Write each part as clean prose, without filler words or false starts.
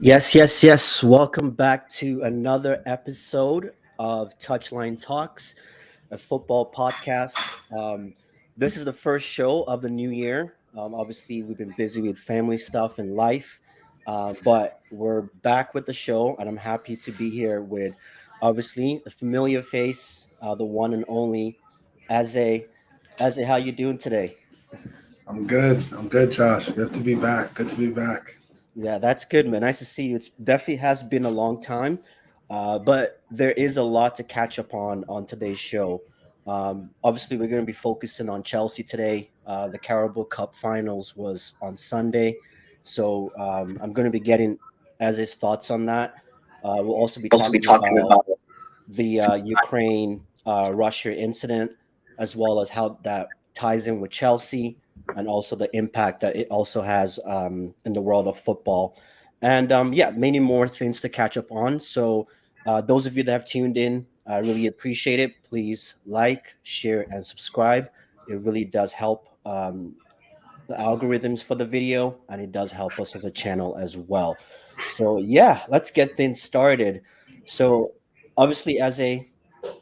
Yes, yes, yes. Welcome back to another episode of Touchline Talks, a football podcast. This is the first show of the new year. Obviously, we've been busy with family stuff and life, but we're back with the show, and I'm happy to be here with, obviously, the familiar face, the one and only, Aze. Aze, how you doing today? I'm good. I'm good, Josh. Good to be back. Good to be back. Yeah, that's good, man. Nice to see you. It's definitely has been a long time, but there is a lot to catch up on today's show. Obviously, we're going to be focusing on Chelsea today. The Carabao Cup Finals was on Sunday, so I'm going to be getting as his thoughts on that. We'll also be Also be talking talking about about the Ukraine Russia incident, as well as how that ties in with Chelsea, and also the impact that it also has in the world of football. And yeah, many more things to catch up on. So, those of you that have tuned in, I really appreciate it. Please like, share, and subscribe. It really does help the algorithms for the video, and it does help us as a channel as well. So, yeah, let's get things started. So, obviously, as a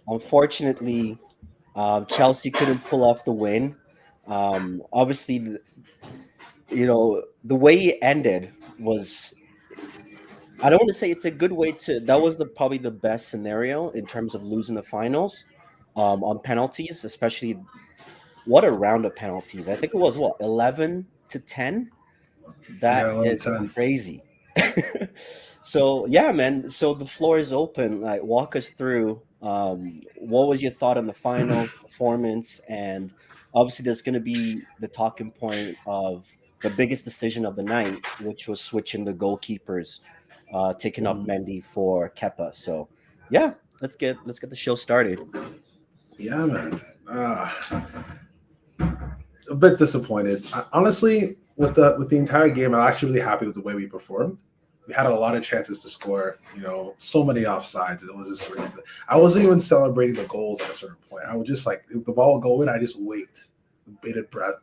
unfortunately, Chelsea couldn't pull off the win. Obviously, the way it ended was, I don't want to say it's a good way to, that was probably the best scenario in terms of losing the finals on penalties, especially what a round of penalties. I think it was what, 11-10? That yeah, 11, is 10. crazy. So yeah, man. So the floor is open. Like, walk us through. What was your thought on the final performance? And obviously, there's going to be the talking point of the biggest decision of the night, which was switching the goalkeepers, taking off Mhm. Mendy for Kepa. So yeah, let's get the show started. Yeah, man. A bit disappointed. Honestly, with the entire game, I'm actually really happy with the way we performed. We had a lot of chances to score. So many offsides. It was just ridiculous. I wasn't even celebrating the goals at a certain point. I would just like if the ball would go in, I just wait with bated breath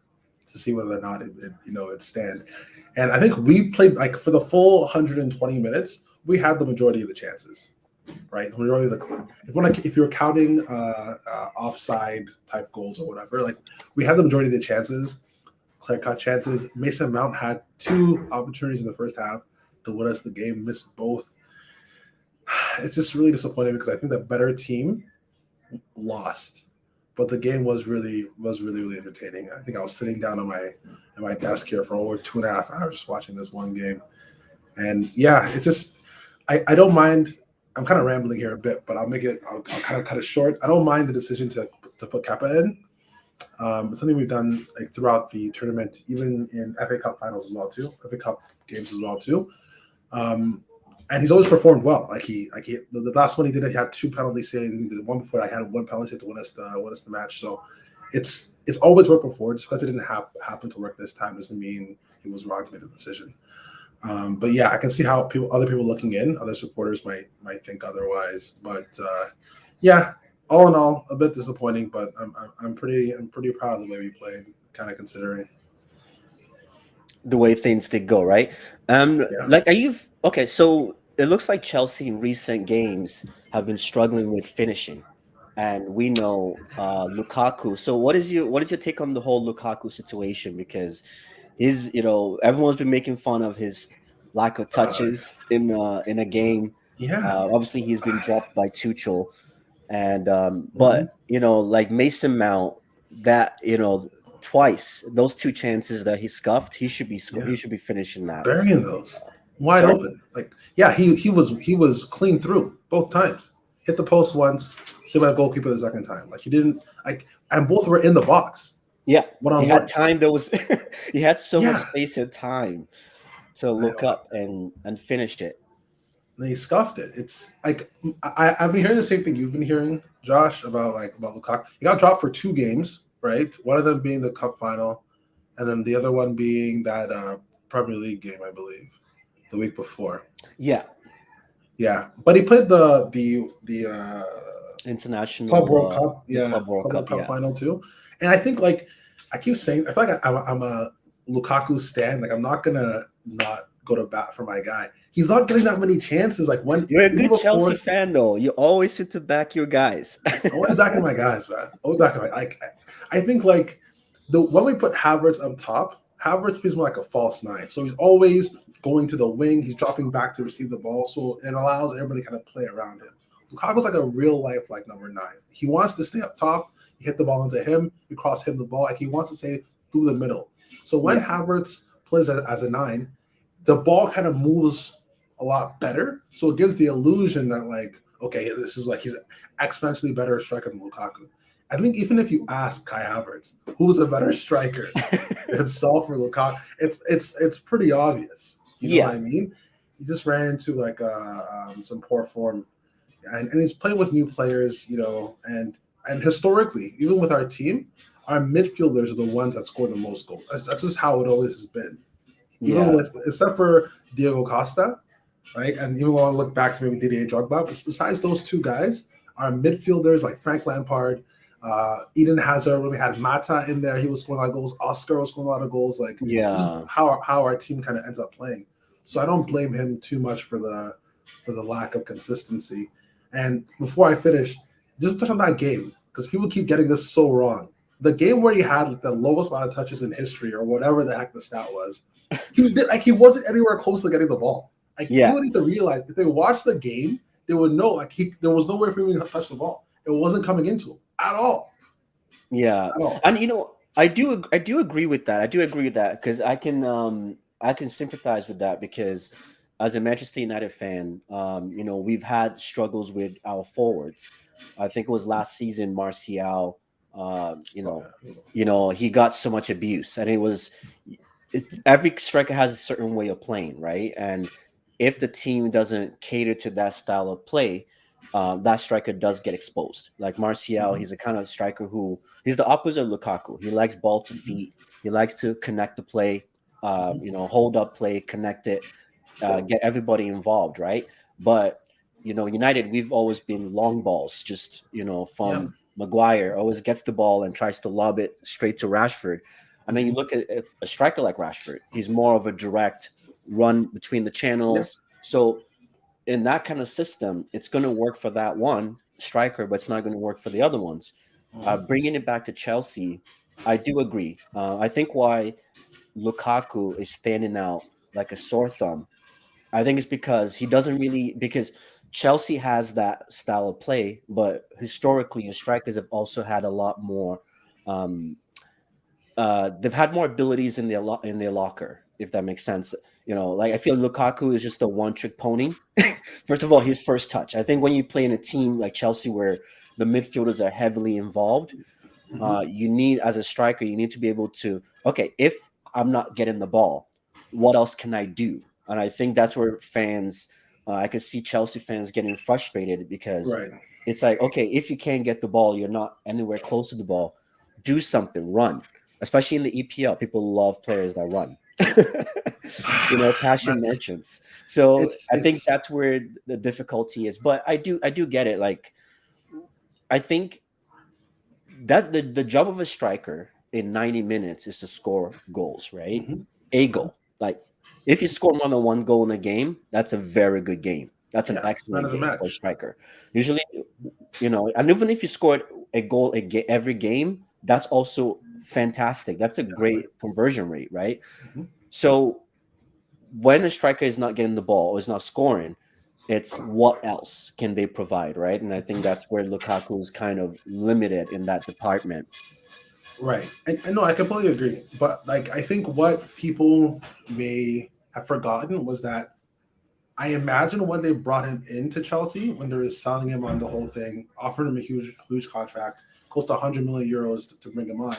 to see whether or not it stand. And I think we played like for the full 120 minutes. We had the majority of the chances, right? The majority of the if you're counting offside type goals or whatever, like we had the majority of the chances, clear cut chances. Mason Mount had two opportunities in the first half to win us the game, missed both. It's just really disappointing because I think the better team lost, but the game was really entertaining. I think I was sitting down on my desk here for over 2.5 hours just watching this one game, and yeah, it's just I don't mind. I'm kind of rambling here a bit, but I'll kind of cut it short. I don't mind the decision to put Kepa in. It's something we've done like throughout the tournament, even in FA Cup finals as well too, FA Cup games as well too. Um, and he's always performed well. The last one he did, he had two penalty saves. And the one before, I had one penalty to win us the match. So it's always worked before. Just because it didn't happen to work this time doesn't mean he was wrong to make the decision. But yeah, I can see how other people looking in, other supporters might think otherwise. But yeah, all in all, a bit disappointing. But I'm pretty proud of the way we played, kind of considering. The way things did go, right? Yeah, Like, are you okay? So it looks like Chelsea in recent games have been struggling with finishing, and we know Lukaku. So what is your take on the whole Lukaku situation? Because everyone's been making fun of his lack of uh, touches in a game. yeah. Obviously, he's been dropped by Tuchel, and Mhm. but like Mason Mount, that twice those two chances that he scuffed, Yeah, he should be finishing that. burying those wide Sorry. open. Like, yeah, he was clean through both times. Hit the post once, see by the goalkeeper the second time. Like he didn't like, and both were in the box, Yeah, one he on had one. time. There was he had so much Yeah, space and time to I look know. up and finish it. They scuffed it. It's like I've been hearing the same thing you've been hearing, Josh, about Lukaku. He got dropped for two games, right? One of them being the cup final, and then the other one being that Premier League game, I believe, the week before. Yeah, Yeah, but he played the Club World international, Cup, the yeah, Club World Club World Cup. Cup Yeah, final too. And I think like I keep saying, I feel like I'm a Lukaku stan. Like I'm not gonna not go to bat for my guy. He's not getting that many chances. Like when You're a even good Chelsea before, fan, though. You always sit to back your guys. always backing my guys, man. Always backing my like. I think like the when we put Havertz up top, Havertz plays more like a false nine. So he's always going to the wing. He's dropping back to receive the ball, so it allows everybody to kind of play around him. Lukaku's like a real life like number 9. He wants to stay up top. You hit the ball into him. You cross him the ball. Like he wants to stay through the middle. So when Havertz plays as a 9, the ball kind of moves a lot better. So it gives the illusion that like, okay, this is like he's an exponentially better striker than Lukaku. I think even if you ask Kai Havertz who's a better striker, himself or Lukaku, it's pretty obvious. You know what I mean? He just ran into like some poor form, and he's playing with new players, and historically, even with our team, our midfielders are the ones that score the most goals. That's just how it always has been. Even with, except for Diego Costa, right? And even when I look back to maybe Didier Drogba, but besides those two guys, our midfielders like Frank Lampard, Eden Hazard, when we had Mata in there, he was scoring a lot of goals. Oscar was scoring a lot of goals. Like how our team kind of ends up playing. So I don't blame him too much for the lack of consistency. And before I finish, just touch on that game because people keep getting this so wrong. The game where he had the lowest amount of touches in history, or whatever the heck the stat was, he wasn't anywhere close to getting the ball. Like people need to realize if they watch the game, they would know like there was no way for him to touch the ball. It wasn't coming into him at all. Yeah, at all. And I do agree with that. I do agree with that because I can sympathize with that because as a Manchester United fan, we've had struggles with our forwards. I think it was last season, Martial. He got so much abuse, and every striker has a certain way of playing, right? And if the team doesn't cater to that style of play, that striker does get exposed. Like Martial, he's a kind of striker he's the opposite of Lukaku. He likes ball to feet. He likes to connect the play, hold up play, connect it, get everybody involved, right? But United, we've always been long balls, just from Maguire always gets the ball and tries to lob it straight to Rashford. And then you look at a striker like Rashford, he's more of a direct run between the channels. So in that kind of system, it's going to work for that one striker, but it's not going to work for the other ones. Bringing it back to Chelsea, I do agree. I think why Lukaku is standing out like a sore thumb, I think it's because Chelsea has that style of play, but historically, your strikers have also had a lot more. They've had more abilities in their locker, if that makes sense. Like I feel Lukaku is just a one-trick pony. First of all, his first touch. I think when you play in a team like Chelsea where the midfielders are heavily involved, you need, as a striker, you need to be able to, okay, if I'm not getting the ball, what else can I do? And I think that's where I could see Chelsea fans getting frustrated because it's like, okay, if you can't get the ball, you're not anywhere close to the ball, do something, run. Especially in the EPL, people love players that run. Passion merchants. So I think that's where the difficulty is. But I do get it. Like, I think that the job of a striker in 90 minutes is to score goals, right? A goal. Like, if you score more than one goal in a game, that's a very good game. That's an excellent game for a striker. Usually, and even if you scored a goal every game, that's also fantastic. That's a great conversion rate, right? So when a striker is not getting the ball or is not scoring, it's what else can they provide, right? And I think that's where Lukaku is kind of limited in that department. Right. And no, I completely agree. But like I think what people may have forgotten was that I imagine when they brought him into Chelsea, when they were selling him on the whole thing, offering him a huge contract, close to 100 million euros to bring him on,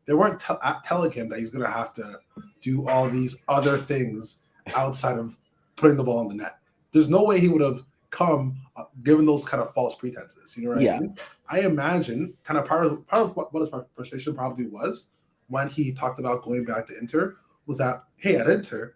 they weren't telling him that he's going to have to do all these other things outside of putting the ball in the net. There's no way he would have come given those kind of false pretenses. You know what I mean? I imagine kind of part of what his frustration probably was when he talked about going back to Inter was that, hey, at Inter,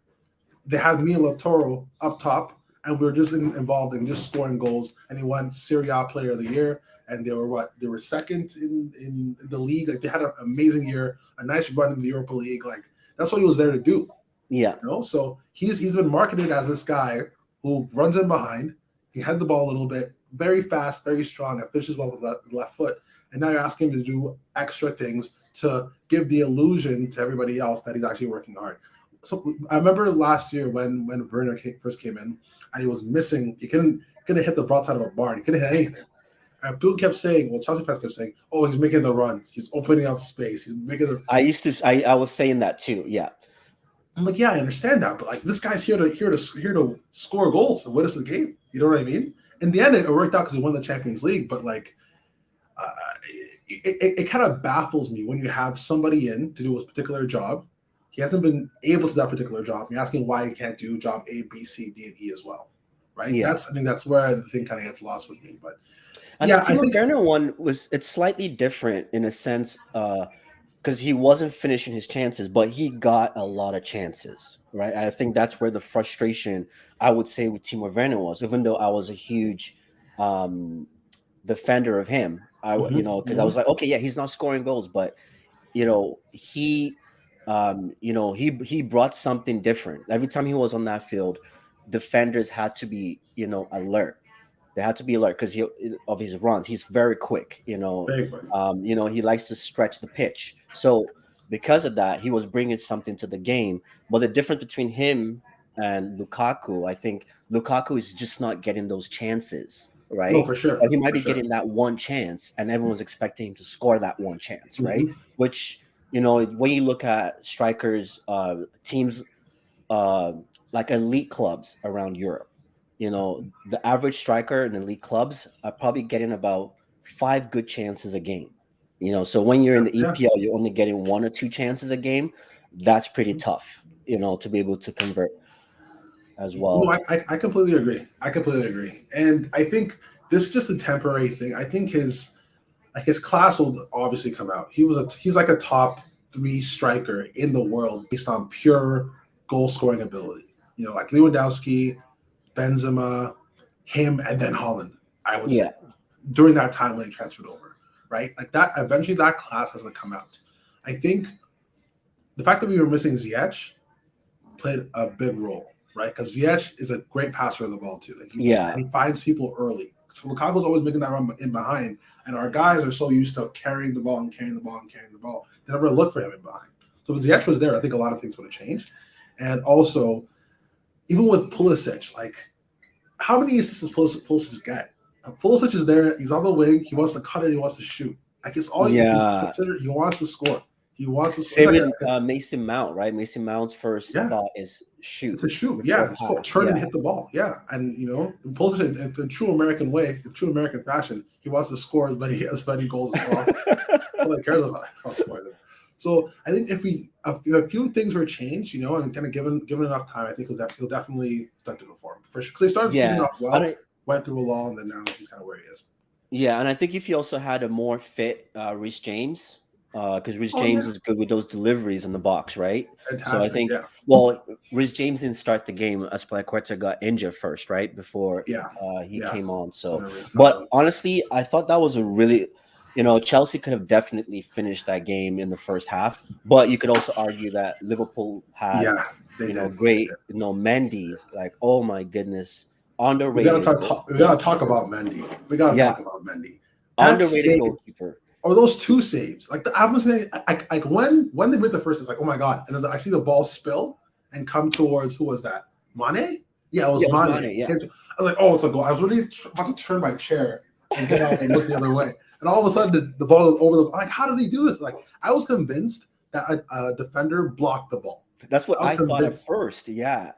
they had Mila Toro up top, and we were just involved in just scoring goals, and he won Serie A Player of the Year, and they were second in the league. Like they had an amazing year, a nice run in the Europa League. Like that's what he was there to do. Yeah. So he's been marketed as this guy who runs in behind. He had the ball a little bit, very fast, very strong, and finishes well with the left foot. And now you're asking him to do extra things to give the illusion to everybody else that he's actually working hard. So I remember last year when Werner first came in and he was missing. He couldn't hit the broadside of a barn. He couldn't hit anything. And people kept saying, well, Chelsea fans kept saying, "Oh, he's making the runs. He's opening up space. He's making the." I was saying that too. Yeah. I'm like, yeah, I understand that, but like this guy's here to score goals and win us the game. You know what I mean? In the end, it worked out because he won the Champions League. But like, uh, it kind of baffles me when you have somebody in to do a particular job. He hasn't been able to do that particular job. You're asking why he can't do job A, B, C, D, and E as well, right? Yeah. I think that's where the thing kind of gets lost with me. But And yeah, the Timo Werner one it's slightly different in a sense, because he wasn't finishing his chances, but he got a lot of chances, right? I think that's where the frustration, I would say, with Timo Werner was. Even though I was a huge defender of him, because I was like, okay, yeah, he's not scoring goals, but he he brought something different. Every time he was on that field, defenders had to be alert. They had to be alert because of his runs. He's very quick. very quick. He likes to stretch the pitch. So because of that, he was bringing something to the game. But the difference between him and Lukaku, I think Lukaku is just not getting those chances, right? No, for sure. But he might be getting that one chance, and everyone's expecting him to score that one chance, right? Which when you look at strikers, teams like elite clubs around Europe, the average striker in elite clubs are probably getting about 5 good chances a game. So when you're in the EPL, you're only getting 1 or 2 chances a game. That's pretty tough, to be able to convert as well. No, I completely agree. And I think this is just a temporary thing. I think his class will obviously come out. He's like a top 3 striker in the world based on pure goal scoring ability. Like Lewandowski, Benzema, him, and then Holland, I would say, during that time when he transferred over, right? Like that, eventually that class has to come out. I think the fact that we were missing Ziyech played a big role, right? Because Ziyech is a great passer of the ball too. Like he finds people early. So Lukaku's always making that run in behind, and our guys are so used to carrying the ball, they never look for him in behind. So if Ziyech was there, I think a lot of things would have changed. And also, even with Pulisic, like how many assists does Pulisic get? Pulisic is there. He's on the wing. He wants to cut it. He wants to shoot. Like it's all he's considered. He wants to score. Same with Mason Mount, right? Mason Mount's first thought is shoot. It's a shoot. Yeah, turn and hit the ball. Yeah, and Pulisic in the true American way, the true American fashion, he wants to score as many goals as possible. That's all he cares about. So I think if a few things were changed, and kind of given enough time, I think he'll definitely start to perform for sure. Because they started the season off well, went through a lull, and then now he's kind of where he is. Yeah, and I think if you also had a more fit Reece James, because Reece James is good with those deliveries in the box, right? Fantastic, so I think, Reece James didn't start the game. Azpilicueta got injured first, right? Before he came on. So, but honestly, I thought that was a really, Chelsea could have definitely finished that game in the first half. But you could also argue that Liverpool had, great, Mendy, like, oh my goodness, underrated. We gotta talk about Mendy. Underrated goalkeeper. Or those 2 saves, like I was saying, like when they made the first, it's like, oh my god, and then I see the ball spill and come towards, who was that? Mane? Yeah, it was Mane. Yeah. I was like, oh, it's a goal. I was really about to turn my chair and get out and look the other way, and all of a sudden the ball was over the. Like, how did he do this? Like, I was convinced that a defender blocked the ball. That's what I thought at first. Yeah,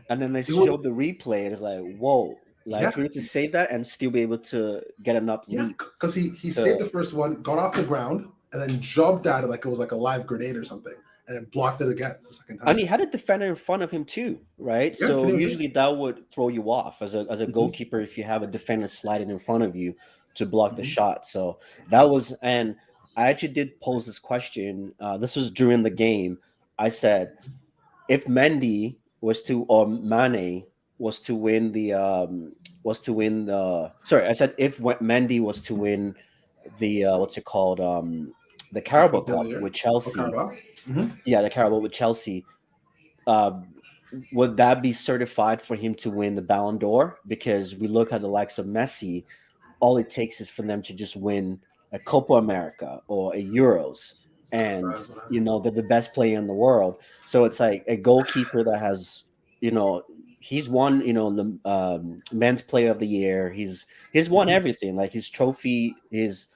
and then they showed the replay, and it's like, whoa. Like, for you to save that and still be able to get enough leap. Because he saved the first one, got off the ground, and then jumped at it like it was like a live grenade or something, and then blocked it again the second time. And he had a defender in front of him too, right? Yeah, so usually that would throw you off as a goalkeeper if you have a defender sliding in front of you to block the shot. So that was, and I actually did pose this question. This was during the game. I said, if Mendy was to, or Mane was to win the I said if Mendy was to win the the Carabao Cup with Chelsea. Oh, the Carabao with Chelsea, uh, would that be certified for him to win the Ballon d'Or? Because we look at the likes of Messi, all it takes is for them to just win a Copa America or a Euros, and That's what they're the best player in the world. So it's like a goalkeeper that has, you know, he's won, the men's player of the year. He's won Mhm. everything. Like his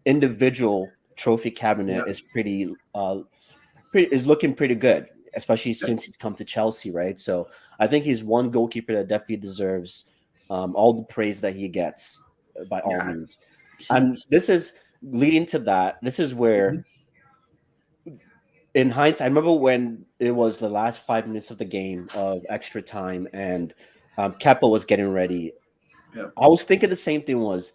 individual trophy Yeah, cabinet is pretty is looking pretty good, especially yeah, since he's come to Chelsea, right? So I think he's one goalkeeper that definitely deserves all the praise that he gets by all yeah. means. He, And this is leading to that. This is mhm. where, in hindsight, I remember when it was the last 5 minutes of the game of extra time, and Kepa was getting ready. Yeah, I was thinking the same thing was,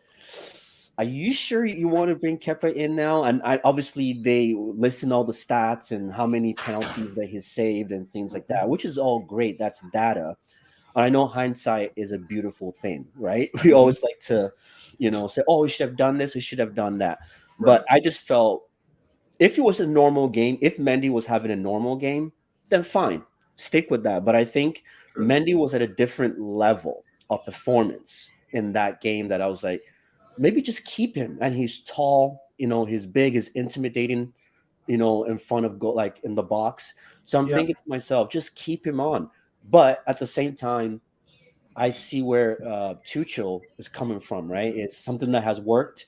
are you sure you want to bring Kepa in now? And obviously they listen all the stats and how many penalties that he's saved and things like mhm. that, which is all great. That's data. And I know hindsight is a beautiful thing, right? We Mhm. always like to, say, oh, we should have done this, we should have done that. Right. But I just felt if it was a normal game, if Mendy was having a normal game, then fine, stick with that. But I think True. Mendy was at a different level of performance in that game that I was like, maybe just keep him. And he's tall, he's big, he's intimidating, in front of goal, like in the box. So I'm Yeah, thinking to myself, just keep him on. But at the same time, I see where Tuchel is coming from, right? It's something that has worked.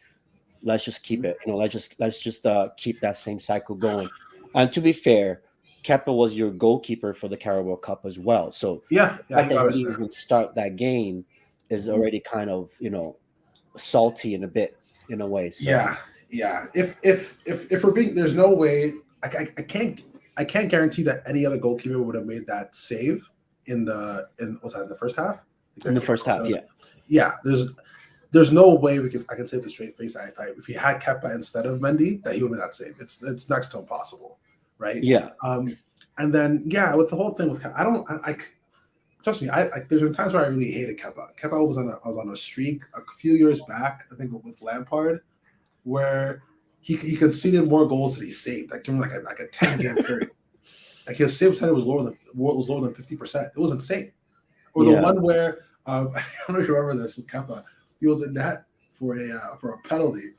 Let's just keep mhm. it. Let's just keep that same cycle going. And to be fair, Kepa was your goalkeeper for the Carabao Cup as well. So Yeah, the yeah. fact He that got he us didn't there. even start that game is Mhm. already kind of salty in a bit in a way. So Yeah, yeah. If we're being, there's no way. I can't guarantee that any other goalkeeper would have made that save in was that in the first half? in the first half, yeah, Yeah. There's no way I can say with a straight face that if he had Kepa instead of Mendy, that he would have made that save. It's next to impossible, right? yeah, Um, and then yeah, with the whole thing with Kepa, I trust me. There's been times where I really hated Kepa. Kepa was on a streak a few years back, I think with Lampard, where he conceded more goals than he saved, like during like a 10 game period. Like his save percentage was lower than 50%. It was insane. Or the yeah, one where I don't know if you remember this with Kepa. He was in net for a penalty,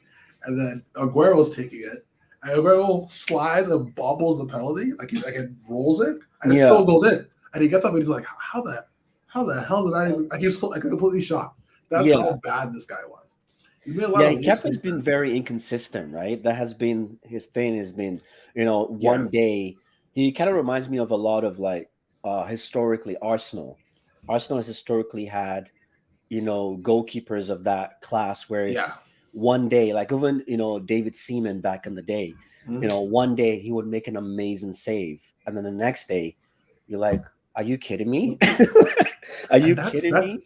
and then Aguero was taking it. And Aguero slides and bobbles the penalty, like it rolls it, and it yeah, still goes in. And he gets up and he's like, how the hell did I even like he's still like completely shocked. That's yeah. how bad this guy was. He made a lot Yeah, of leaps Kepa's since been then. very inconsistent, right? That has been his thing. Has been, Yeah, one day he kind of reminds me of a lot of like historically Arsenal. Arsenal has historically had, goalkeepers of that class where yeah. it's one day, like even David Seaman back in the day, Mhm. one day he would make an amazing save, and then the next day you're like, are you kidding me? Are you And that's kidding that's me?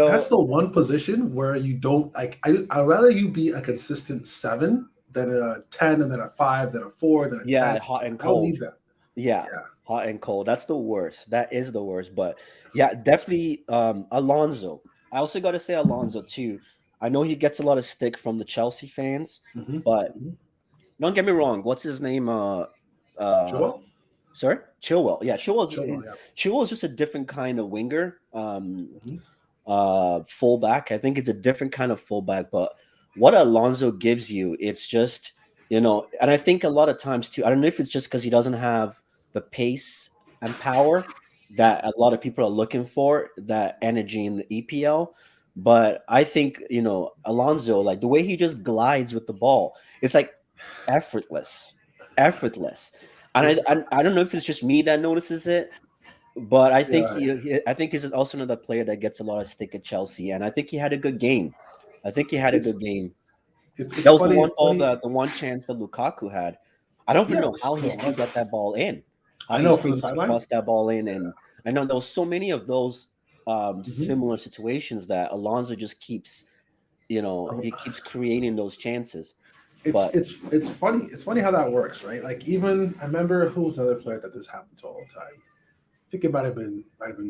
that's So the one position where you don't like. I'd rather you be a consistent seven than a 10, and then a 5, then a 4, then a yeah, 10. hot and I don't cold. need that. Yeah, Yeah. hot and cold. That's the worst. That is the worst. But yeah, definitely Alonso. I also got to say Alonso too. I know he gets a lot of stick from the Chelsea fans, Mm-hmm. but Mm-hmm. don't get me wrong. What's his name? Uh, Joel? sorry, Chilwell. Yeah, Joel, yeah. Chilwell's just a different kind of winger. Mm-hmm. Fullback. I think it's a different kind of fullback, but what Alonso gives you, it's just, and I think a lot of times too, I don't know if it's just because he doesn't have the pace and power that a lot of people are looking for, that energy in the EPL. But I think, Alonso, like the way he just glides with the ball, it's like effortless, effortless. And It's I don't know if it's just me that notices it, but I think yeah. I think he's also another player that gets a lot of stick at Chelsea, and I think he had a good game. I think he had a It's good game. it's That was the funny. one It's ball, funny. the one chance that Lukaku had. I don't even Yeah, know how it he was a still lot. got that ball in. How I he know from still the just sideline. bust that ball in, and I know there was so many of those Mm-hmm. similar situations that Alonso just keeps, he keeps creating those chances. But It's funny. It's funny how that works, right? Like even I remember who was another player that this happened to all the time. I think it might have been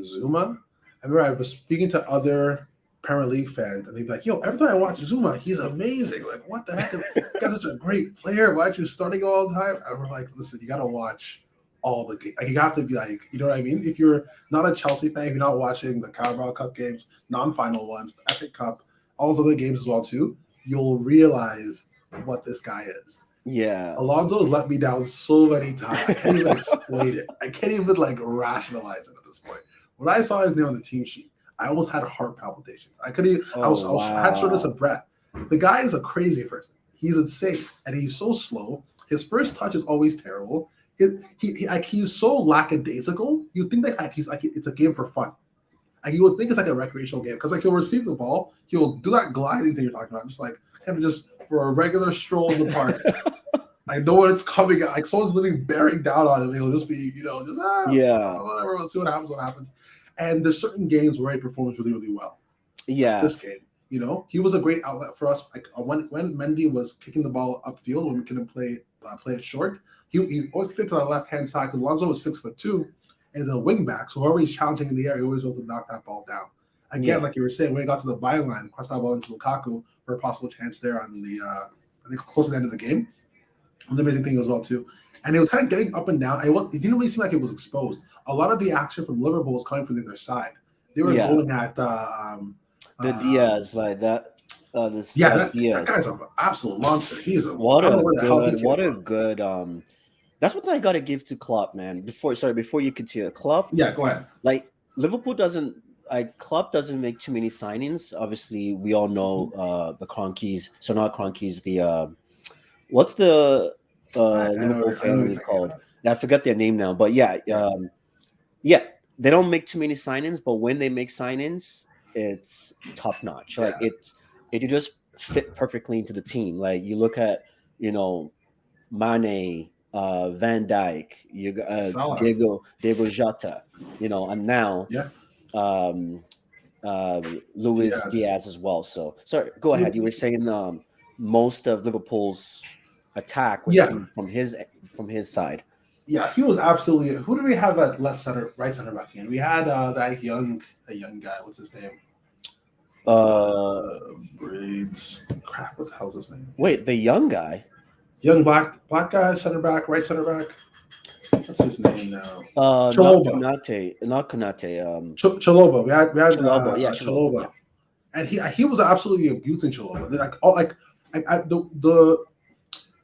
Zuma. I remember I was speaking to other Premier League fans, and they'd be like, "Yo, every time I watch Zuma, he's amazing. Like, what the heck? This guy's such a great player. Why aren't you starting all the time?" And we're like, "Listen, you got to watch all the games. Like, you have to be like, you know what I mean? If you're not a Chelsea fan, if you're not watching the Carabao Cup games, non-final ones, FA Cup, all those other games as well too, you'll realize what this guy is. Yeah. Alonso's let me down so many times. I can't even explain it. I can't even like rationalize it at this point. When I saw his name on the team sheet, I almost had heart palpitations. I couldn't even, I had shortness of breath. The guy is a crazy person. He's insane. And he's so slow. His first touch is always terrible. He's so lackadaisical. You think that like, he's like it's a game for fun. Like, you would think it's like a recreational game because like he'll receive the ball, he'll do that gliding thing you're talking about, just like kind of just for a regular stroll in the park. I know when it's coming. Like, someone's literally bearing down on him. He'll just be, just whatever. We'll see what happens. What happens. And there's certain games where he performs really, really well. Yeah. This game, he was a great outlet for us. Like when Mendy was kicking the ball upfield, when we couldn't play it short, he always kicked to the left hand side because Alonso was 6'2" and is a wing back. So whoever he's challenging in the air, he always able to knock that ball down. Again, like you were saying, when he got to the byline, crossed that ball into Lukaku for a possible chance there on the I think close to the end of the game. An amazing thing as well too, and it was kind of getting up and down. It didn't really seem like it was exposed. A lot of the action from Liverpool was coming from the other side. They were going at the Diaz like that. Diaz. That guy's an absolute monster. He's what a good. That's what I got to give to Klopp, man. Before you continue, Klopp. Yeah, go ahead. Like, Liverpool doesn't. Klopp doesn't make too many signings. Obviously, we all know the Cronkies. So not Cronkies. The what's the Liverpool family called? I forgot their name now. But yeah, they don't make too many signings. But when they make signings, it's top notch. Like, it just fit perfectly into the team. Like, you look at Mane, Van Dijk, Diego Jota, and now Luis Diaz as well. So sorry, go ahead. You were saying most of Liverpool's attack was from his side. Yeah, he was absolutely. Who did we have at right center back again? We had that young guy. What's his name? Braids. Crap. What the hell's his name? Wait, the young guy. Young black guy, center back, right center back. What's his name now? Chalobah. Not Konate. Chalobah. We had Chalobah. Chalobah. And he was absolutely abusing Chalobah. The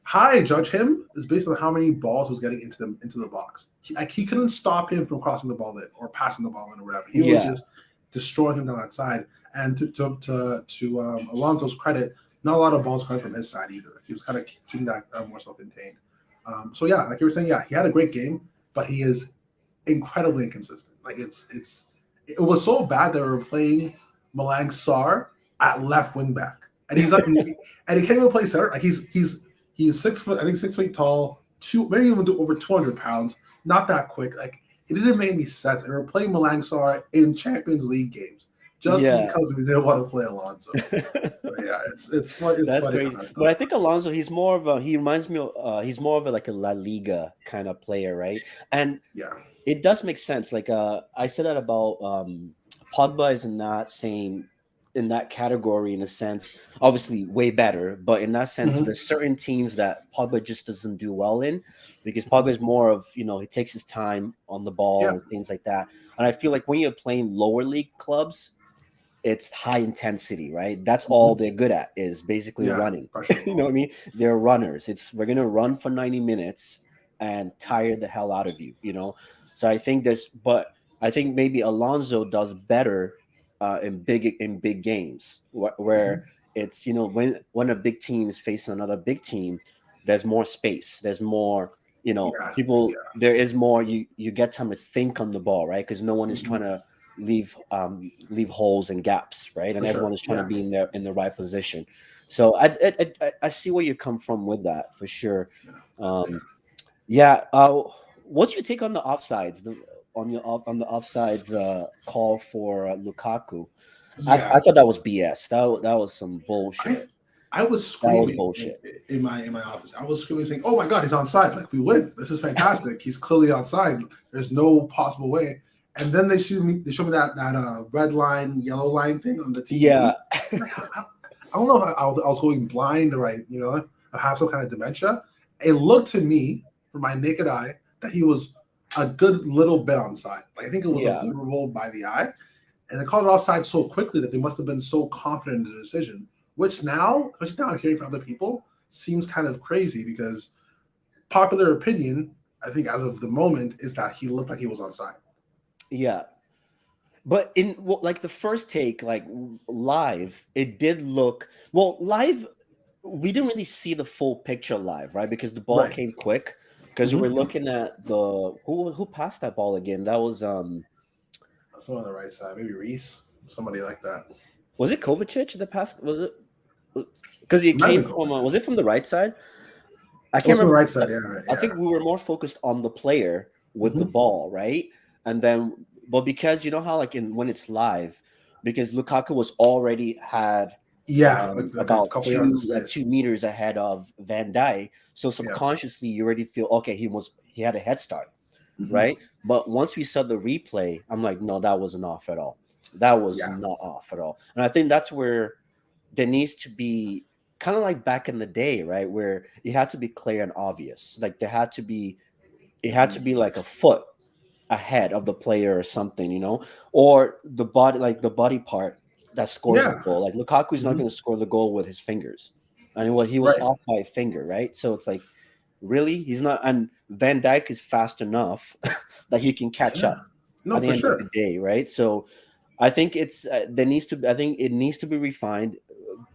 how I judge him is based on how many balls was getting into the box. He couldn't stop him from crossing the ball in or passing the ball in or whatever. He was just destroying him down that side. And to Alonso's credit, not a lot of balls coming from his side either. He was kind of keeping that more self-contained. So yeah, like you were saying, he had a great game, but he is incredibly inconsistent. Like it was so bad that we were playing Malang Sarr at left wing back, and he's like, and he can't even play center. Like he's 6 foot, I think 6 feet tall, maybe even over 200 pounds. Not that quick. Like, it didn't make any sense. They were playing Malang Sarr in Champions League games just because we didn't want to play Alonso. It's funny. That's funny. But I think Alonso, he reminds me of he's more of a La Liga kind of player, right? And it does make sense. Like I said that about Pogba is in that category in a sense, obviously way better, but in that sense, there's certain teams that Pogba just doesn't do well in, because Pogba is more of, he takes his time on the ball and things like that. And I feel like when you're playing lower league clubs, it's high intensity, right? That's all they're good at, is basically running. You know what I mean? They're runners. We're going to run for 90 minutes and tire the hell out of you, So I think I think maybe Alonso does better in big games where it's, when a big team is facing another big team, there's more space. There's more, people, there is more, you get time to think on the ball, right? Because no one is trying to leave holes and gaps, right? And everyone is trying to be in the right position. So I see where you come from with that for sure. What's your take on the offsides? On the offsides call for Lukaku? I thought that was BS. That was some bullshit. I was screaming in my office. I was screaming saying, "Oh my God, he's onside! Like, we win! This is fantastic! He's clearly onside. There's no possible way." And then they showed me that red line, yellow line thing on the TV. Yeah. I don't know if I was going blind or I have some kind of dementia. It looked to me, from my naked eye, that he was a good little bit onside. Like, I think it was Yeah. observable by the eye, and they called it offside so quickly that they must have been so confident in the decision. Which now, especially now, I'm hearing from other people, seems kind of crazy because popular opinion, I think, as of the moment, is that he looked like he was onside. Yeah. But in like the first take, like live, it did look well live. We didn't really see the full picture live, right? Because the ball Right. came quick. Because we were Mm-hmm. looking at the who passed that ball again. That Someone on the right side, maybe Reese, somebody like that. was it Kovacic that passed? Was it because it It might have came been from Kovacic. was it from the right side? I It can't was from the remember. right side, yeah, I yeah. think we were more focused on the player with the Mm-hmm. ball, right? And then, but because you know how like in when it's live, because Lukaku was already had Yeah, like a about couple yards of 2 meters ahead of Van Dijk, so Yeah. subconsciously you already feel okay. He had a head start, Mm-hmm. right? But once we saw the replay, I'm like, no, that wasn't off at all. That was Yeah. not off at all. And I think that's where there needs to be kind of like back in the day, right? Where it had to be clear and obvious. Like it had to Mm-hmm. be like a foot ahead of the player or something, or the body, like the body part that scores the Yeah. goal. Like Lukaku's not Mm-hmm. going to score the goal with his fingers. I mean, well, he was Right. off by a finger, right? So it's like, really, he's not. And Van Dijk is fast enough that he can catch Yeah. up No, at the for end of the sure. day, right? So I think it's there needs to. I think it needs to be refined.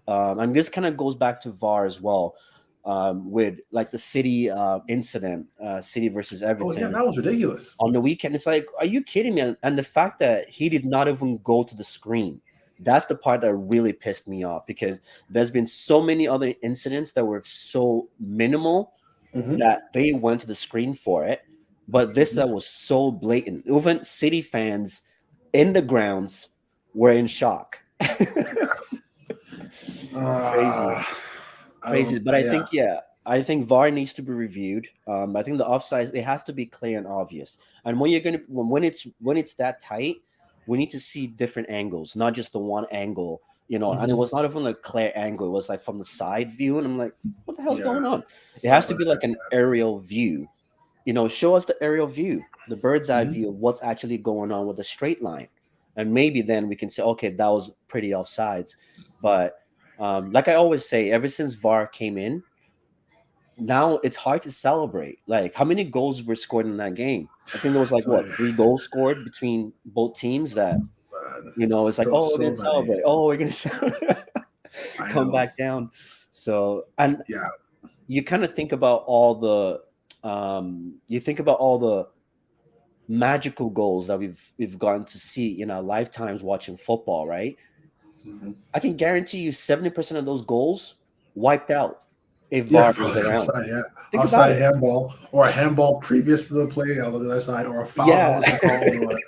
And this kind of goes back to VAR as well, with like the City incident, City versus Oh yeah, Everton that was ridiculous. on the weekend. It's like, are you kidding me? And the fact that he did not even go to the screen, that's the part that really pissed me off because there's been so many other incidents that were so minimal Mm-hmm. that they went to the screen for it. But this Mm-hmm. that was so blatant. Even City fans in the grounds were in shock. Crazy. Uh, I Crazy. don't. But I Yeah. think, yeah, I think VAR needs to be reviewed. I think the offside it has to be clear and obvious. And when you're gonna when it's that tight, we need to see different angles, not just the one angle. And it Mm-hmm. was not even a clear angle. It was like from the side view, and I'm like, what the hell's Yeah. going on? It has Stuff to like be like that. an aerial view. Show us the aerial view, the bird's eye Mm-hmm. view of what's actually going on with the straight line, and maybe then we can say, okay, that was pretty offsides. But like I always say, ever since VAR came in, now it's hard to celebrate. Like, how many goals were scored in that game? I think there was like So, what 3 goals scored between both teams. That it's like, so oh, we're gonna so many. celebrate. Oh, we're gonna celebrate. I Come know. back down. So, and Yeah. you kind of think about all the magical goals that we've gotten to see in our lifetimes watching football, right? Mm-hmm. I can guarantee you 70% of those goals wiped out if Yeah, VAR was probably around. offside. Yeah, Think about offside it. handball or a handball previous to the play on the other side, or a foul that Yeah. wasn't called,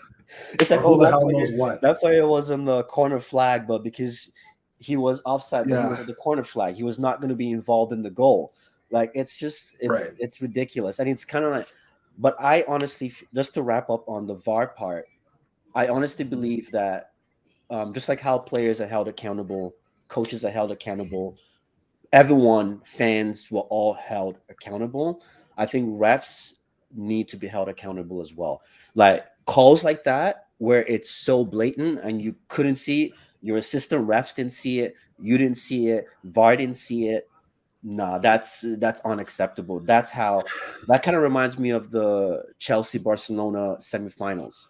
It's like, or oh, who the hell knows what. that player was on the corner flag, but because he was offside, but he was Yeah. on the corner flag, he was not going to be involved in the goal. Like, it's just Right. it's ridiculous. And it's kind of like, but I honestly, just to wrap up on the VAR part, I honestly believe that just like how players are held accountable, coaches are held accountable, everyone, fans were all held accountable. I think refs need to be held accountable as well. Like calls like that, where it's so blatant and you couldn't see it, your assistant refs didn't see it, you didn't see it, VAR didn't see it. Nah, that's unacceptable. That kind of reminds me of the Chelsea Barcelona semifinals.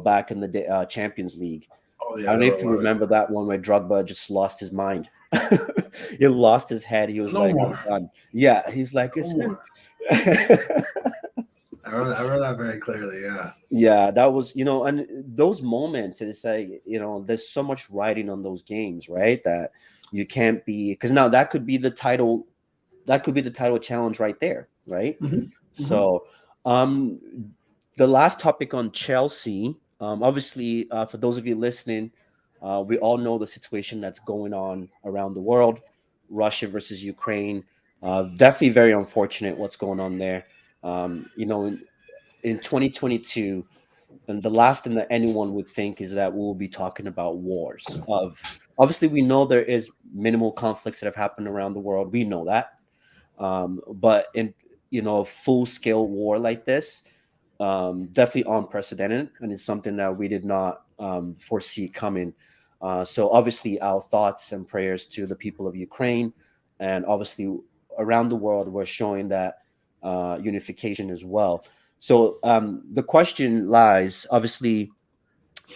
Back in the day, Champions League. Oh I yeah, don't know there were if a you lot of remember that one where Drogba just lost his mind. He lost his head. He was no like, "I'm more, done." Yeah, he's like, no "Isn't more. it?" I remember that very clearly. Yeah. Yeah, that was, and those moments, it's like, there's so much riding on those games, right? That you can't be because now that could be the title challenge right there, right? Mm-hmm. Mm-hmm. So, um, the last topic on Chelsea, obviously, for those of you listening, we all know the situation that's going on around the world, Russia versus Ukraine. Definitely very unfortunate what's going on there. In 2022, and the last thing that anyone would think is that we'll be talking about wars. Obviously, we know there is minimal conflicts that have happened around the world. We know that, but in a full scale war like this, definitely unprecedented, and it's something that we did not foresee coming. So obviously, our thoughts and prayers to the people of Ukraine, and obviously around the world, we're showing that unification as well. So the question lies, obviously,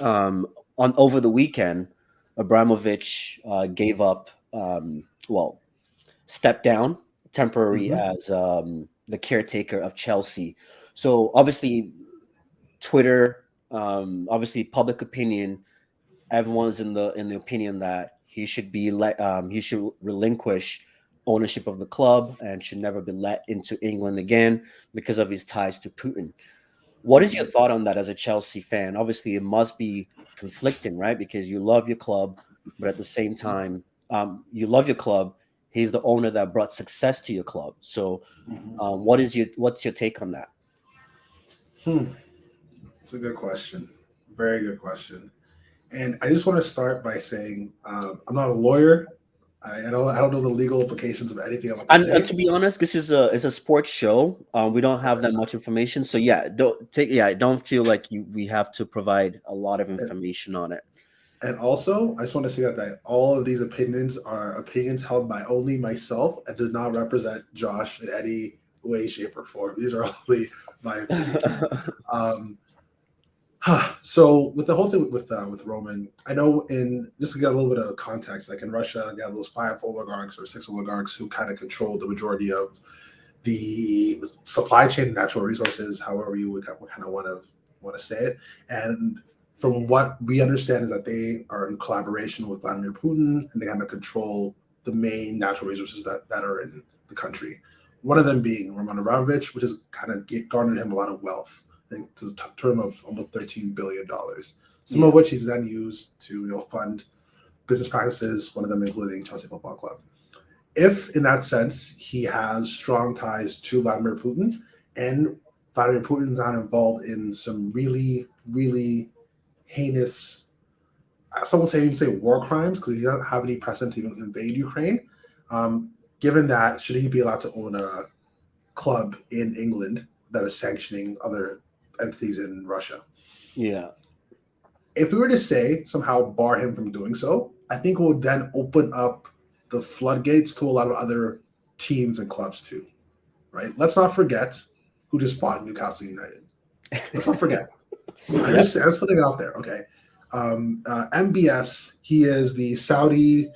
on over the weekend, Abramovich gave up, well, stepped down temporary Hmm. as the caretaker of Chelsea. So obviously, Twitter, obviously public opinion, everyone's in the opinion that he should relinquish ownership of the club and should never be let into England again because of his ties to Putin. What is your Hmm. thought on that as a Chelsea fan? Obviously, it must be conflicting, right? Because you love your club, but at the same time, you love your club. He's the owner that brought success to your club. So, Hmm. what's your take on that? Hmm. It's a good question. Very good question. And I just want to start by saying I'm not a lawyer. I don't know the legal implications of anything I'm about to And say. to be honest, this is a sports show. We don't have that much information, so don't feel like we have to provide a lot of And, information on it. and also, I just want to say that all of these opinions are opinions held by only myself and does not represent Josh in any way, shape, or form. These are only my opinions. Um, So with the whole thing with Roman, I know in just to get a little bit of context, like in Russia, you have those five oligarchs or six oligarchs who kind of control the majority of the supply chain, natural resources, however you would kind of want to say it. And from what we understand is that they are in collaboration with Vladimir Putin, and they kind of control the main natural resources that are in the country. One of them being Roman Abramovich, which has kind of garnered him a lot of wealth, I think to the term of almost $13 billion. Some Yeah, of which he's then used to fund business practices. One of them including Chelsea Football Club. If in that sense he has strong ties to Vladimir Putin, and Vladimir Putin's not involved in some really, really heinous, some would say even say war crimes because he doesn't have any precedent to even invade Ukraine. Um, Given that, should he be allowed to own a club in England that is sanctioning other entities in Russia? yeah, If we were to say somehow bar him from doing so, I think it would then open up the floodgates to a lot of other teams and clubs too, right? Let's not forget who just bought Newcastle United. Let's not forget. yep, I'm just putting it out there, okay? MBS, he is the Saudi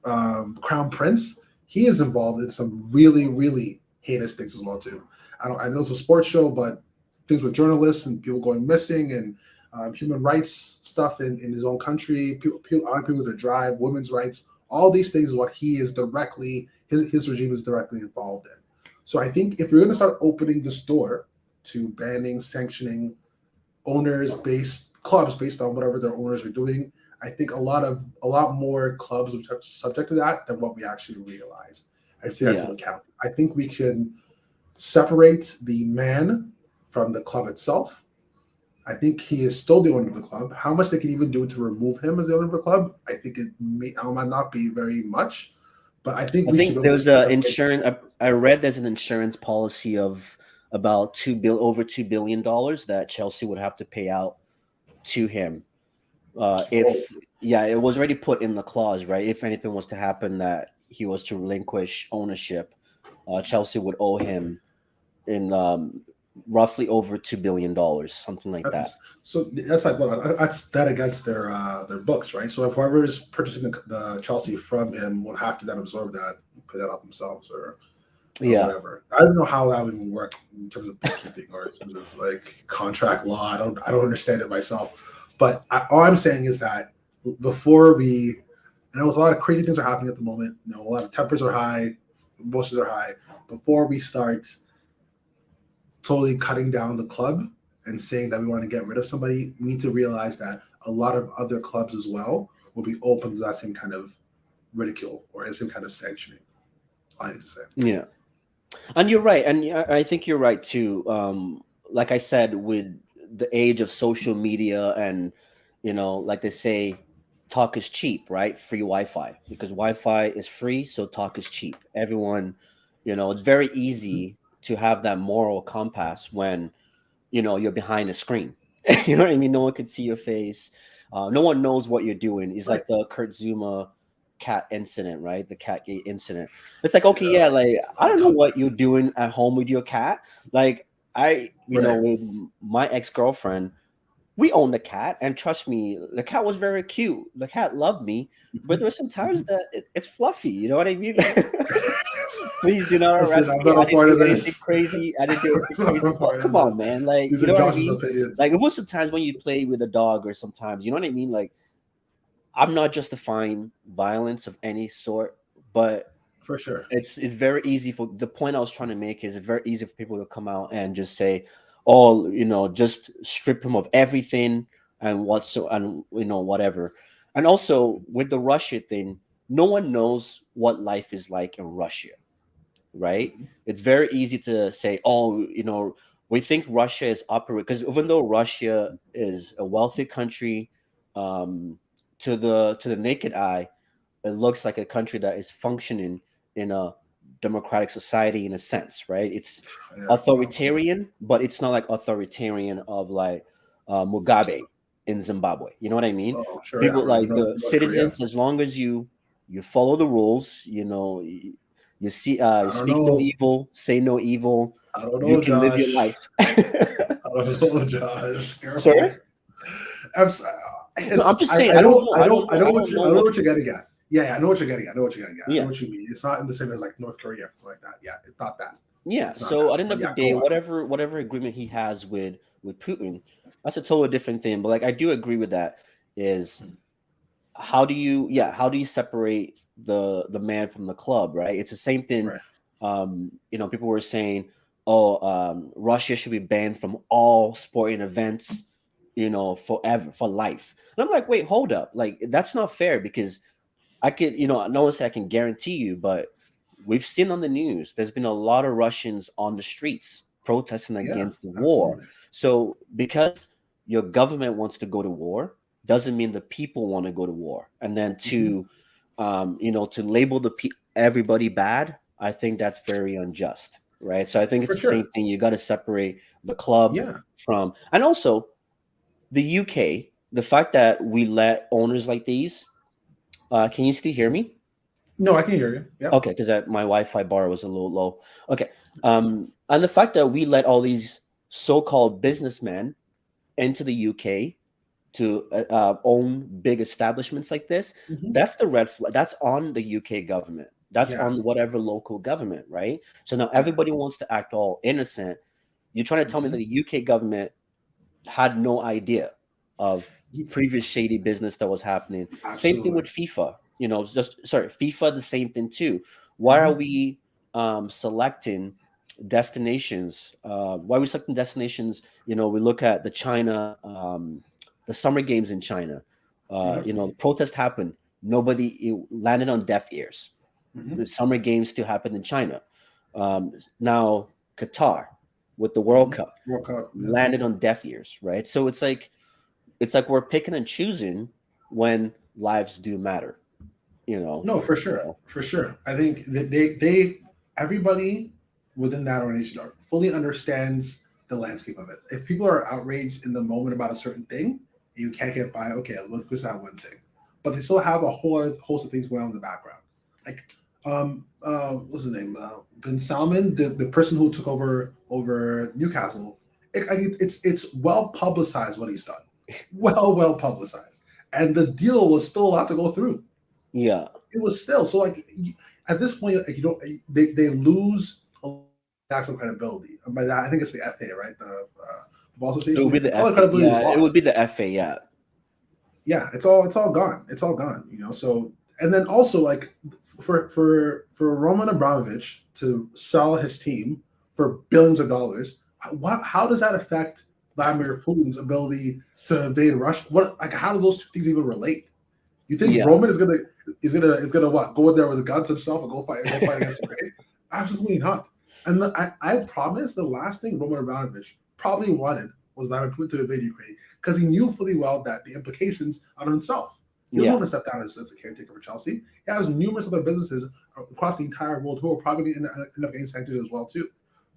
crown prince. He is involved in some really, really heinous things as well too. I know it's a sports show, but things with journalists and people going missing and human rights stuff in his own country, allowing people to drive, women's rights, all these things is what he is directly, his regime is directly involved in. So I think if you're going to start opening this door to banning, sanctioning owners based clubs based on whatever their owners are doing, I think a lot more clubs are subject to that than what we actually realize. I take that yeah, into account. I think we can separate the man from the club itself. I think he is still the owner of the club. How much they can even do to remove him as the owner of the club, I think might not be very much. But I think I we should be think able to there's a separate. insurance. I read there's an insurance policy of about over $2 billion that Chelsea would have to pay out to him. Oh, If Yeah, it was already put in the clause, right? If anything was to happen that he was to relinquish ownership, Chelsea would owe him in roughly over $2 billion, something like that. that's like well, that's that against their books, right? So if whoever is purchasing the Chelsea from him would have to then absorb that, put that up themselves, or Yeah, whatever. I don't know how that would even work in terms of bookkeeping or in terms of like contract law. I don't understand it myself. But all I'm saying is that before I know a lot of crazy things are happening at the moment. A lot of tempers are high, emotions are high. Before we start totally cutting down the club and saying that we want to get rid of somebody, we need to realize that a lot of other clubs as well will be open to that same kind of ridicule or the same kind of sanctioning. I need to say. yeah. And you're right, and I think you're right too. Like I said, with the age of social media, and like they say, talk is cheap, right? Free Wi-Fi, because Wi-Fi is free, so talk is cheap. Everyone, it's very easy to have that moral compass when you're behind a screen. You know what I mean? No one can see your face. No one knows what you're doing. It's Right. like the Kurt Zuma cat incident, right? The cat gate incident. It's like, okay, Yeah. yeah, like I don't know Talk about what you're doing at home with your cat. Like right. with my ex-girlfriend, we owned the cat, and trust me, the cat was very cute. The cat loved me, but there were some times that it's fluffy. You know what I mean? Please do not Listen, arrest I'm me. not I a didn't part of do anything this. crazy. I didn't do anything I'm not crazy. a But part of come on, this. man. Like, These you are know what I Josh's mean? opinions. Like, it was sometimes when you play with a dog, or sometimes, you know what I mean? Like, I'm not justifying violence of any sort, but For sure. it's very easy for the point I was trying to make is it's very easy for people to come out and just say, "Oh, just strip him of everything and whatever." And also with the Russia thing, no one knows what life is like in Russia, right? Mhm. It's very easy to say, "Oh, we think Russia is operate," because even though Russia is a wealthy country, um, to the naked eye, it looks like a country that is functioning in a democratic society in a sense, right? It's Yeah. authoritarian, but it's not like authoritarian of like Mugabe in Zimbabwe. You know what I mean? Oh, sure. Yeah. People Or like the North Korea. citizens, as long as you follow the rules, you see you I don't speak no know. evil, say no evil, I don't you know, can live your Josh. life. I don't know, Josh. Sorry? Careful. I'm, s- No, I'm it's just saying I don't know. I don't know I know what. what you're getting at. Yeah, yeah, I know what you're getting at. I know what you're getting at. I know Yeah. what you mean. It's not in the same as like North Korea or something like that. Yeah, it's not that. Yeah. It's not So that. at the end But of the yeah, day, go on. whatever agreement he has with Putin, that's a totally different thing. But like I do agree with that. Is how do you separate the man from the club, right? It's the same thing. Right. People were saying, oh, Russia should be banned from all sporting events, forever, for life. And I'm like, wait, hold up, like that's not fair because I could, no one said I can guarantee you, but we've seen on the news there's been a lot of Russians on the streets protesting Yeah, against the war. absolutely. So because your government wants to go to war doesn't mean the people want to go to war. And then Hmm. to label everybody bad, I think that's very unjust, right? So I think it's For the same sure. thing. You got to separate the club Yeah. from, and also the UK. The fact that we let owners like these, can you still hear me? No, I can hear you. Yep. Okay, because my Wi-Fi bar was a little low. Okay, and the fact that we let all these so-called businessmen into the UK to own big establishments like this, Hmm. that's the red flag. That's on the UK government. That's Yeah. on whatever local government, right? So now Yeah. everybody wants to act all innocent. You're trying to tell me that Hmm. the UK government had no idea of previous shady business that was happening. Same thing with Absolutely. FIFA. Just sorry, FIFA the same thing too. Why are Hmm. we selecting destinations? Why are we selecting destinations? We look at the summer games in China. Yeah. The protest happened. Nobody it landed on deaf ears. Hmm. The summer games still happened in China. Now Qatar with the World Hmm. Cup World Cup. Yeah. landed on deaf ears, right? So it's like we're picking and choosing when lives do matter, you know. No, for sure, So for sure. I think that they everybody within that organization fully understands the landscape of it. If people are outraged in the moment about a certain thing, you can't get by. Okay, look, who's that one thing? But they still have a whole host of things going on in the background. Like, what's his name? Ben Salman, the person who took over Newcastle. It's well publicized what he's done. Well publicized, and the deal was still allowed to go through. yeah, It was still so like at this point, like you don't they lose a lot of actual credibility. And by that, I think it's the FA, right? The football it association. would be They, the all the FA. credibility was Yeah, it would lost. be the FA. Yeah, Yeah, it's all gone. It's all gone. So and then also like for Roman Abramovich to sell his team for billions of dollars, how does that affect Vladimir Putin's ability to invade Russia? What like how do those two things even relate? You think yeah, Roman is gonna what go in there with the guns himself and go fight against Ukraine? Absolutely not. And I promise the last thing Roman Abramovich probably wanted was Vladimir Putin to invade Ukraine because he knew fully well that the implications on himself. He doesn't yeah, want to step down as a caretaker for Chelsea. He has numerous other businesses across the entire world who are probably going to end up getting sanctioned as well too.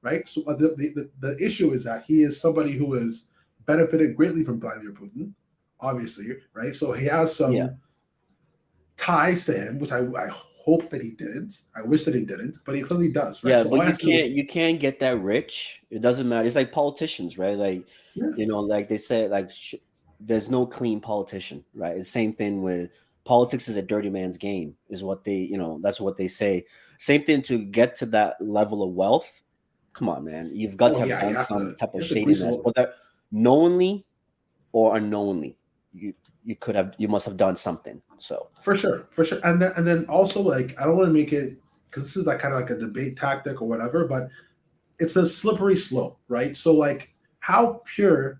right? So the issue is that he is somebody who has benefited greatly from Vladimir Putin, obviously, right? So he has Yeah. some ties to him, which I hope that he didn't. I wish that he didn't, but he clearly does, right? Yeah, So all but I have to do is, you can't get that rich. It doesn't matter. It's like politicians, right? Like, yeah, like they say, like there's no clean politician, right? It's the same thing with politics is a dirty man's game, is what they, that's what they say. Same thing to get to that level of wealth. Come on, man, you've got oh to have yeah, done some type you of have to grease a shadiness, little. whether knowingly or unknowingly. You you must have done something. So For sure, for sure, and then also like I don't want to make it because this is like kind of like a debate tactic or whatever, but it's a slippery slope, right? So like, how pure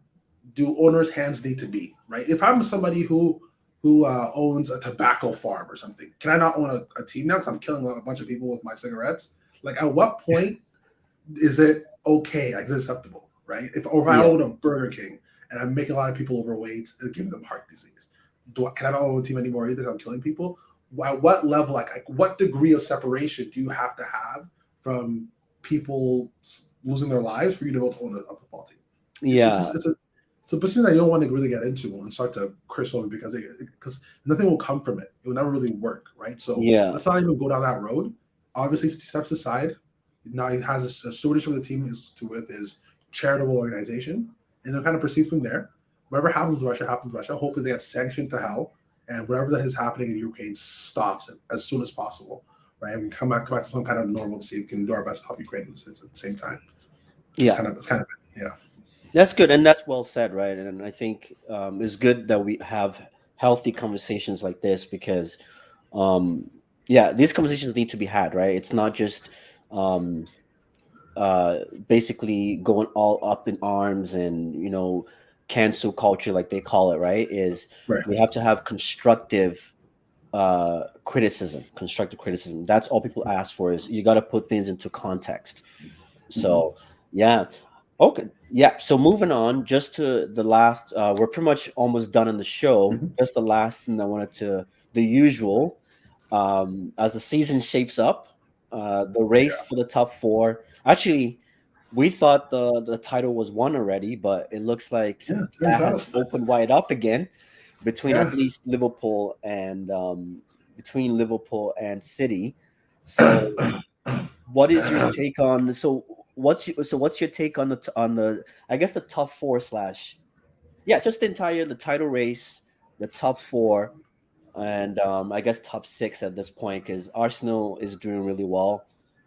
do owners' hands need to be, right? If I'm somebody who owns a tobacco farm or something, can I not own a team now because I'm killing a bunch of people with my cigarettes? Like, at what point is it okay? Like, is it acceptable, right? If I yeah, own a Burger King and I'm making a lot of people overweight and giving them heart disease, can I not own a team anymore either? I'm killing people. At what level, like what degree of separation do you have to have from people losing their lives for you to be able to own a football team? yeah, It's a position that you don't want to really get into and start to curse over because nothing will come from it. It will never really work, right? So yeah, let's not even go down that road. Obviously, steps aside. Now he has a stewardship of the team with his charitable organization, and they'll kind of proceed from there. Whatever happens with Russia happens with Russia. Hopefully, they get sanctioned to hell, and whatever that is happening in Ukraine stops as soon as possible, right? And we come back to some kind of normalcy. We can do our best to help Ukraine at the same time. yeah. That's kind of it. Yeah. That's good, and that's well said, right? And I think it's good that we have healthy conversations like this because, um, yeah, these conversations need to be had, right? It's not just um, uh, basically going all up in arms and cancel culture, like they call it, right? Is Right. we have to have constructive constructive criticism. That's all people ask for is you got to put things into context. Mhm. So, yeah. Okay. Yeah. So moving on, just to the last, we're pretty much almost done in the show. Mhm. Just the last thing I wanted to, the usual, as the season shapes up, the race Yeah. for the top four. Actually, we thought the title was won already, but it looks like Yeah. Turns that has out. opened wide up again between at Yeah. least between Liverpool and City. So what is your take on what's your take on the I guess the top four slash just the title race, the top four, and I guess top six at this point because Arsenal is doing really well.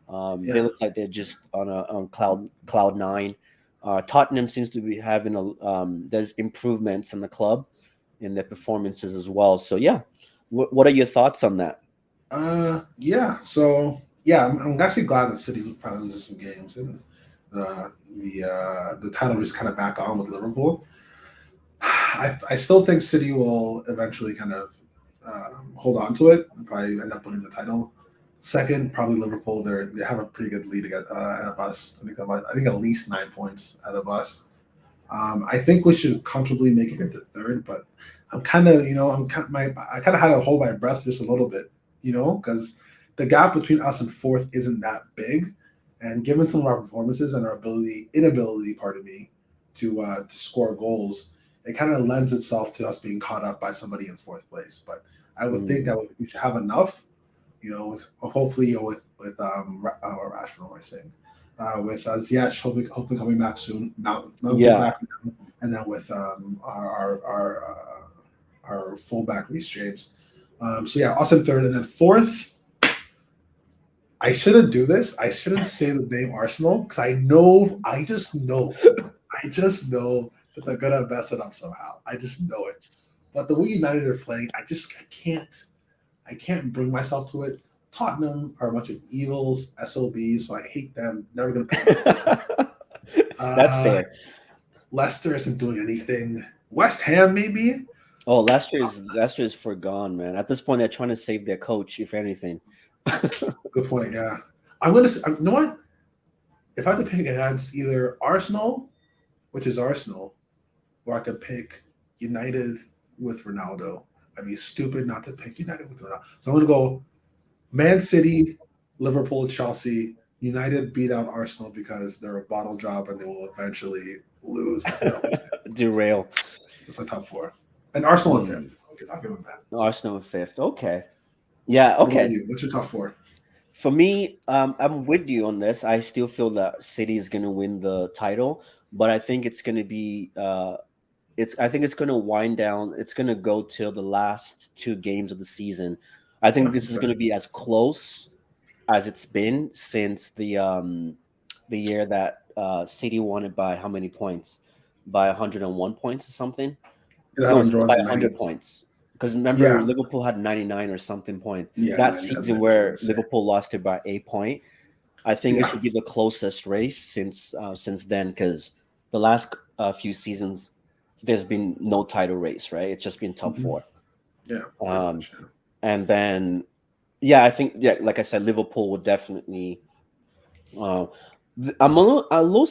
They Yeah. look like they're just on cloud nine. Tottenham seems to be having there's improvements in the club in their performances as well. So yeah, what are your thoughts on that? Yeah. So yeah, I'm actually glad that City's finally losing some games and the title is kind of back on with Liverpool. I still think City will eventually kind of hold on to it and probably end up winning the title. Second, probably Liverpool. They have a pretty good lead ahead of us. I think at least 9 points out of us. I think we should comfortably make it into third, but I'm kind of, I kind of had to hold my breath just a little bit, because the gap between us and fourth isn't that big, and given some of our performances and our inability, pardon me, to score goals, it kind of lends itself to us being caught up by somebody in fourth place. But I would think Mm, that we should have enough, with hopefully with Rashford, what am I saying? With Ziyech hopefully coming back soon. Mount is yeah. back now, and then with our fullback Reece James. So yeah, us in third, and then fourth. I shouldn't do this. I shouldn't say the name Arsenal because I just know that they're gonna mess it up somehow. I just know it. But the way United are playing, I can't bring myself to it. Tottenham are a bunch of evils, SOBs, so I hate them. Never gonna put them in third. That's Uh, fair. Leicester isn't doing anything. West Ham, maybe. Oh, Leicester is forgone, man. At this point, they're trying to save their coach, if anything. Good point. Yeah, I'm gonna. You know what? If I had to pick against either Arsenal, which is Arsenal, or I could pick United with Ronaldo, I'd be stupid not to pick United with Ronaldo. So I'm gonna go Man City, Liverpool, Chelsea, United beat out Arsenal because they're a bottle drop and they will eventually lose instead of losing. Derail. That's my top four. And Arsenal in Mm. fifth. Okay, I'll give them that. Arsenal in fifth. Okay. Yeah. What about Okay. you? What's your top four? For me, I'm with you on this. I still feel that City is going to win the title, but I think it's going to be I think it's going to wind down. It's going to go till the last two games of the season. I think Yeah, this is okay. going to be as close as it's been since the year that City won it by how many points? By 101 points or something. They No, haven't it's drawn by in 100 many. points. Because remember, Yeah, Liverpool had 99 or something point. yeah, That 97 season which was where insane. Liverpool lost it by 8 point. I think this Yeah. would be the closest race since then. Because the last few seasons, there's been no title race, right? It's just been top Mhm. four. Yeah, pretty Um, much. Yeah. and then, yeah, I think like I said, Liverpool would definitely. Uh, I'm a little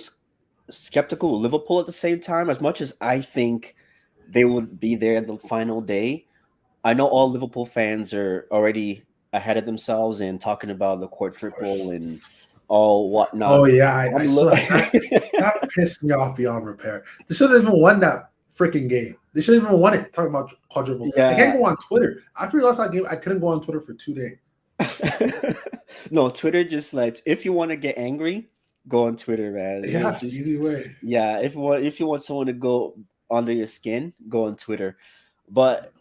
skeptical of Liverpool at the same time. As much as I think they would be there the final day, I know all Liverpool fans are already ahead of themselves and talking about the Of course. quadruple and all Oh whatnot. yeah, I I'm saw look. that. That pissed me off beyond repair. They should have even won that freaking game. They should have even won it. Talking about quadruples. I can't Yeah. go on Twitter. After we lost that game, I couldn't go on Twitter for 2 days. No, Twitter just like if you want to get angry, go on Twitter, man. Yeah, Just easy way. yeah, if you want someone to go under your skin, go on Twitter. But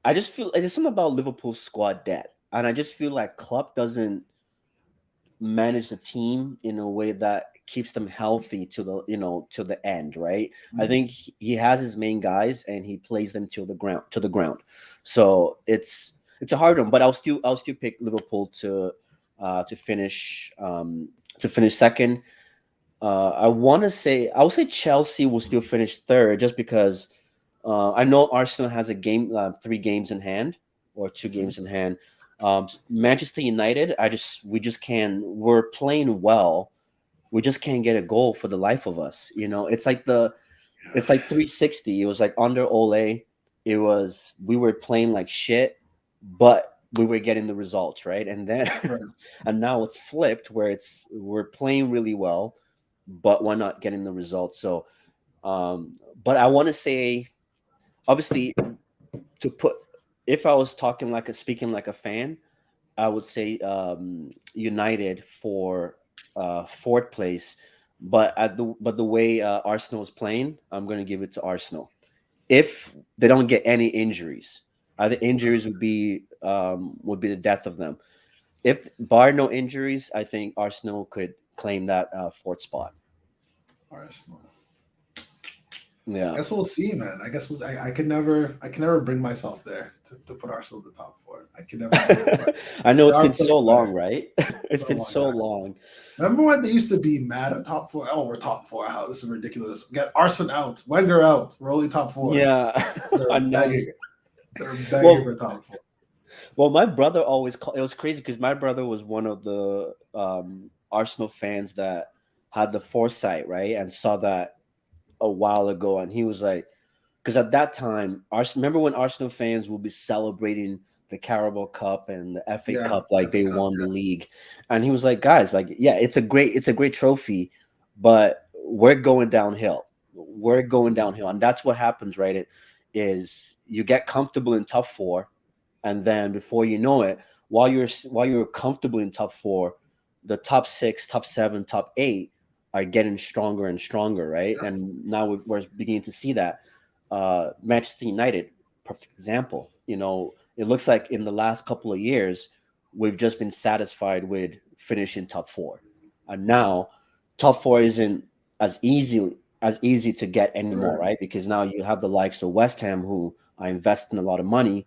I just feel like there's something about Liverpool's squad depth, and I just feel like Klopp doesn't manage the team in a way that keeps them healthy to the end, right? I Mhm. think he has his main guys and he plays them to the ground. So it's a hard one, but I'll still pick Liverpool to finish second. I'll say Chelsea will still finish third just because I know Arsenal has a game, 3 games in hand or 2 games in hand. Manchester United, we just can't. We're playing well. We just can't get a goal for the life of us. It's like 360. It was like under Ole. We were playing like shit, but we were getting the results, right? And then Right. and now it's flipped where we're playing really well, but we're not getting the results. So but I want to say obviously to put if I was speaking like a fan, I would say United for fourth place. But the way Arsenal is playing, I'm going to give it to Arsenal. If they don't get any injuries, the injuries would be the death of them. If bar no injuries, I think Arsenal could claim that fourth spot. Arsenal. I Yeah, guess we'll see, man. I guess I can never bring myself there to put Arsenal in the top four. I can never do it, but I know they it's are been playing so better long, right? It's for a been long so time. long. Remember when they used to be mad at top four? Oh, we're top four. How this is ridiculous. Get Arsenal out, Wenger out. We're only top four. Yeah, They're I know. begging. They're begging Well, for top four. well, my brother always called. It was crazy because my brother was one of the Arsenal fans that had the foresight, right, and saw that a while ago, and he was like, because at that time, Arsenal. Remember when Arsenal fans will be celebrating the Carabao Cup and the FA Yeah, Cup like FA they Cup. won the Yeah, league, and he was like, guys, like, yeah, it's a great trophy, but we're going downhill. We're going downhill, and that's what happens, right? It is you get comfortable in top four, and then before you know it, while you're comfortable in top four, the top six, top seven, top eight are getting stronger and stronger, right? yeah. And now we're beginning to see that. Manchester United, perfect example. It looks like in the last couple of years, we've just been satisfied with finishing top four, and now top four isn't as easy to get anymore, Right. right? Because now you have the likes of West Ham who are investing a lot of money.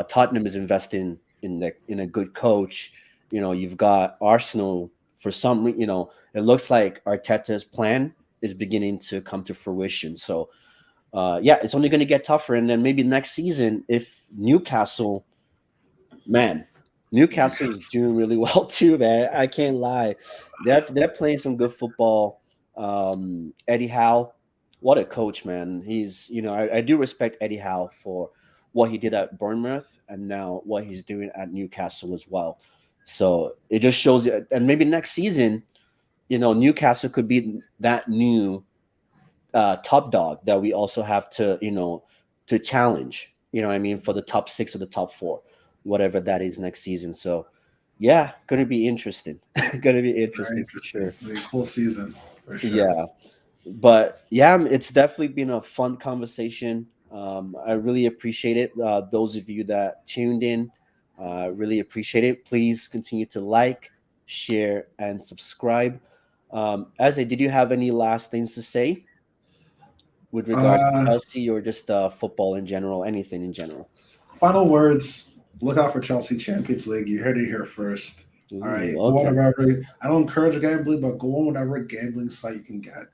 Tottenham is investing in a good coach. You've got Arsenal for it looks like Arteta's plan is beginning to come to fruition. So yeah, it's only going to get tougher. And then maybe next season, if man, Newcastle is doing really well too, man. I can't lie. They're playing some good football. Eddie Howe, what a coach, man. I do respect Eddie Howe for what he did at Bournemouth and now what he's doing at Newcastle as well. So it just shows you, and maybe next season, Newcastle could be that new top dog that we also have to, to challenge, what I mean, for the top six or the top four, whatever that is next season. So, yeah, going to be interesting. Going to be Very interesting for interesting. sure. Really cool season for sure. Yeah. But yeah, it's definitely been a fun conversation. I really appreciate it. Those of you that tuned in, really appreciate it. Please continue to like, share, and subscribe. Eze, did you have any last things to say with regards to Uh, Chelsea or just football in general, anything in general? Final words. Look out for Chelsea Champions League. You heard it here first. All Ooh, right. Go on okay. whatever. I don't encourage gambling, but go on whatever gambling site you can get.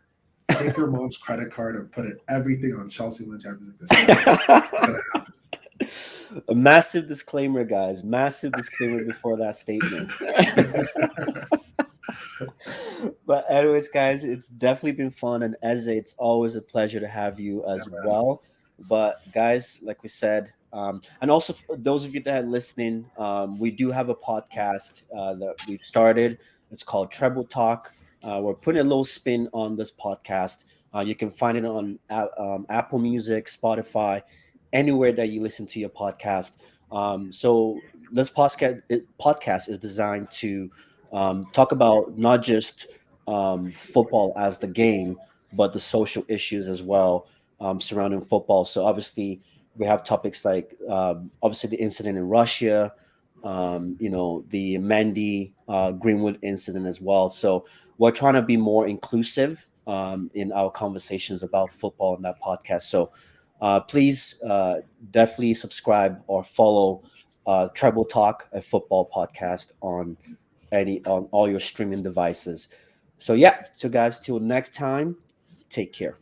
Take your mom's credit card and put everything on Chelsea win Champions League this season. It's gonna happen. A massive disclaimer, guys. Massive disclaimer before that statement. But anyways, guys, it's definitely been fun, and Eze, it's always a pleasure to have you Yeah, as man. well. But guys, like we said, and also for those of you that are listening, we do have a podcast that we've started. It's called Treble Talk. We're putting a little spin on this podcast. You can find it on Apple Music, Spotify, anywhere that you listen to your podcast. So this podcast is designed to talk about not just football as the game, but the social issues as well surrounding football. So obviously, we have topics like obviously the incident in Russia, the Mandy Greenwood incident as well. So we're trying to be more inclusive in our conversations about football in that podcast. So please definitely subscribe or follow Treble Talk, a football podcast on all your streaming devices. So yeah, so guys, till next time, take care.